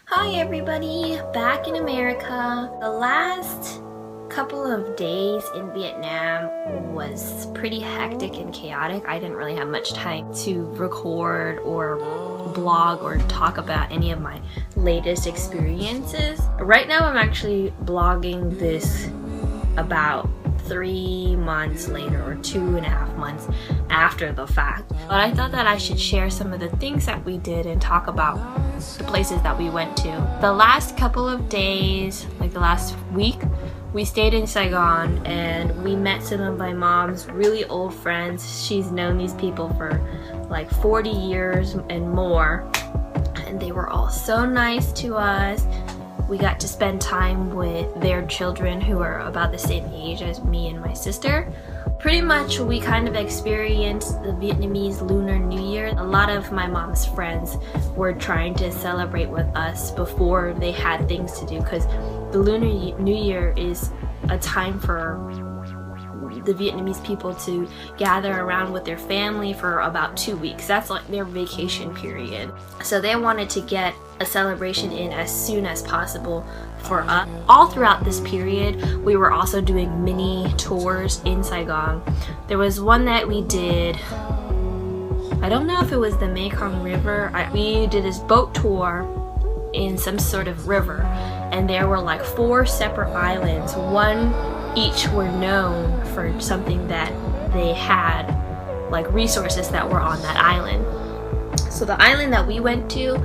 Hi everybody, back in America. The last couple of days in Vietnam was pretty hectic and chaotic. I didn't really have much time to record or blog or talk about any of my latest experiences. Right now I'm actually blogging this about 3 months later, or 2.5 months after the fact. But I thought that I should share some of the things that we did and talk about the places that we went to. The last couple of days, like the last week, we stayed in Saigon and we met some of my mom's really old friends. She's known these people for like 40 years and more, and they were all so nice to us. We got to spend time with their children who are about the same age as me and my sister. Pretty much we kind of experienced the Vietnamese Lunar New Year. A lot of my mom's friends were trying to celebrate with us before they had things to do, because the Lunar New Year is a time for the Vietnamese people to gather around with their family for about 2 weeks. That's like their vacation period. So they wanted to get a celebration in as soon as possible for us. All throughout this period, we were also doing mini tours in Saigon. There was one that we did, I don't know if it was the Mekong River. We did this boat tour in some sort of river, and there were like 4 separate islands. One each were known for something that they had, like resources that were on that island. So the island that we went to,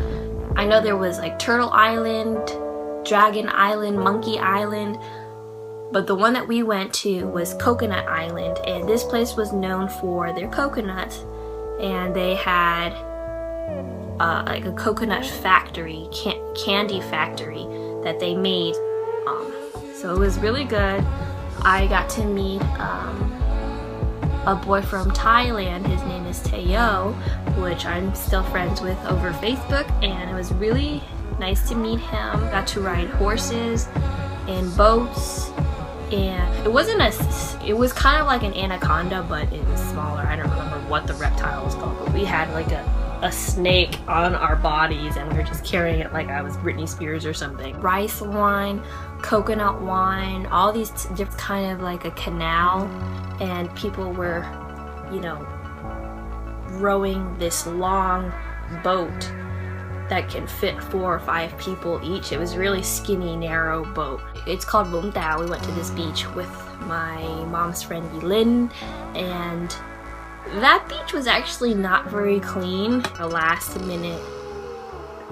I know there was like Turtle Island, Dragon Island, Monkey Island, but the one that we went to was Coconut Island, and this place was known for their coconuts, and they had like a coconut factory, candy factory that they made. So it was really good. I got to meet a boy from Thailand. His name is Teo, which I'm still friends with over Facebook, and it was really nice to meet him. Got to ride horses and boats, and it was kind of like an anaconda, but it was smaller. I don't remember what the reptile was called, but we had like a snake on our bodies, and we were just carrying it like I was Britney Spears or something. Rice wine, coconut wine, all these different kind of like a canal, and people were, you know, rowing this long boat that can fit 4 or 5 people each. It was really skinny, narrow boat. It's called Vũng Tàu. We went to this beach with my mom's friend Lynn, and that beach was actually not very clean. A last minute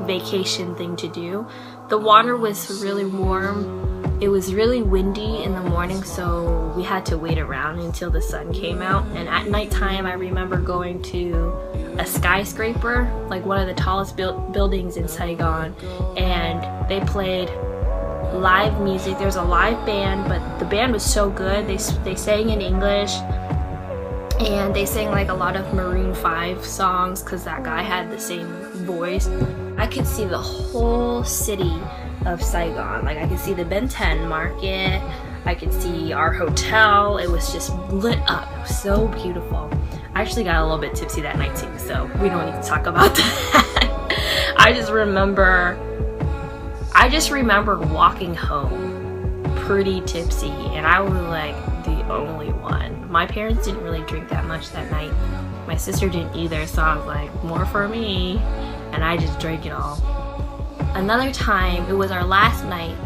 vacation thing to do. The water was really warm. It was really windy in the morning, so we had to wait around until the sun came out. And at nighttime, I remember going to a skyscraper, like one of the tallest buildings in Saigon, and they played live music. There's a live band, but the band was so good. They sang in English, and they sang like a lot of Maroon 5 songs, because that guy had the same voice. I could see the whole city of Saigon. Like I could see the Ben 10 market, I could see our hotel. It was just lit up. It was so beautiful. I actually got a little bit tipsy that night too, so we don't need to talk about that. I just remember walking home pretty tipsy, and I was like the only one. My parents didn't really drink that much that night. My sister didn't either, so I was like, more for me, and I just drank it all. Another time, it was our last night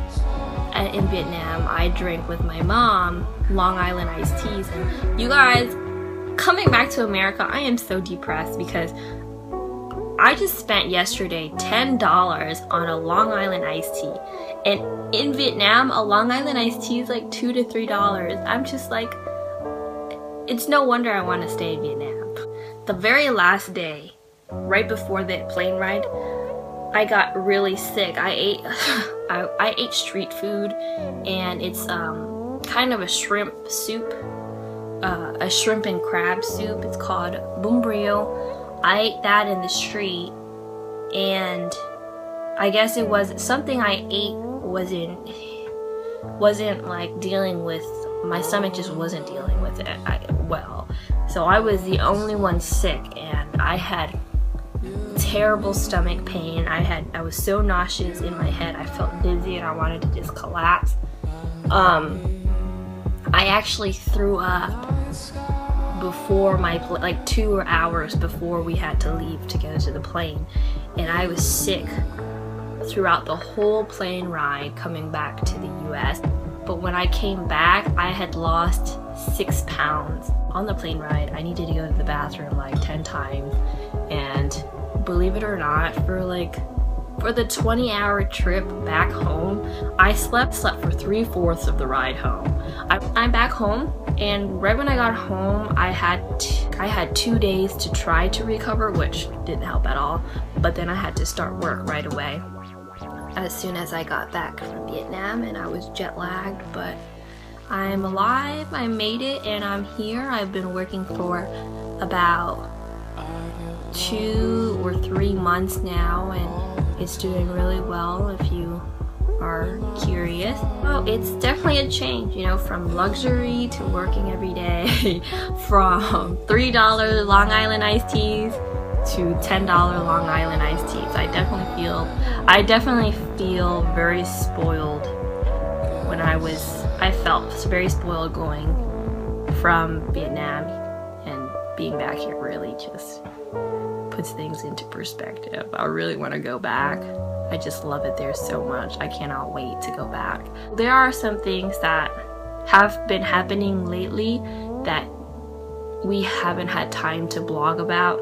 in Vietnam, I drank with my mom Long Island iced teas. And you guys, coming back to America, I am so depressed because I just spent yesterday $10 on a Long Island iced tea. And in Vietnam, a Long Island iced tea is like $2 to $3. I'm just like, it's no wonder I want to stay in Vietnam. The very last day, right before the plane ride, I got really sick. I ate street food, and it's kind of a shrimp soup, a shrimp and crab soup. It's called bún riêu. I ate that in the street, and I guess it was something I ate wasn't like dealing with, my stomach just wasn't dealing with it well. So I was the only one sick, and I had terrible stomach pain. I was so nauseous in my head. I felt dizzy and I wanted to just collapse. I actually threw up before like 2 hours before we had to leave to go to the plane, and I was sick throughout the whole plane ride coming back to the US. But when I came back, I had lost 6 pounds. On the plane ride, I needed to go to the bathroom like 10 times, and believe it or not, for the 20-hour trip back home, I slept for 3/4 of the ride home. I'm back home, and right when I got home, I had 2 days to try to recover, which didn't help at all. But then I had to start work right away as soon as I got back from Vietnam, and I was jet lagged, but I'm alive, I made it, and I'm here. I've been working for about 2 or 3 months now, and it's doing really well if you are curious. Oh, it's definitely a change, you know, from luxury to working every day, from $3 Long Island iced teas to $10 Long Island iced teas. I definitely feel very spoiled. I felt very spoiled going from Vietnam, and being back here really just puts things into perspective. I really want to go back. I just love it there so much. I cannot wait to go back. There are some things that have been happening lately that we haven't had time to blog about,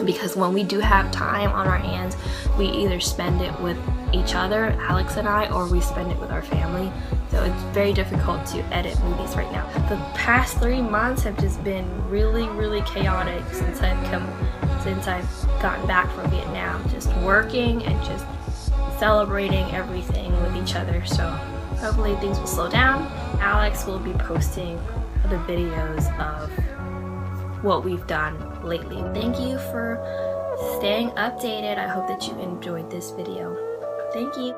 because when we do have time on our hands, we either spend it with each other, Alex and I, or we spend it with our family. So it's very difficult to edit movies right now. The past 3 months have just been really, really chaotic since I've gotten back from Vietnam. Just working and just celebrating everything with each other. So hopefully things will slow down. Alex will be posting the videos of what we've done lately. Thank you for staying updated. I hope that you enjoyed this video. Thank you.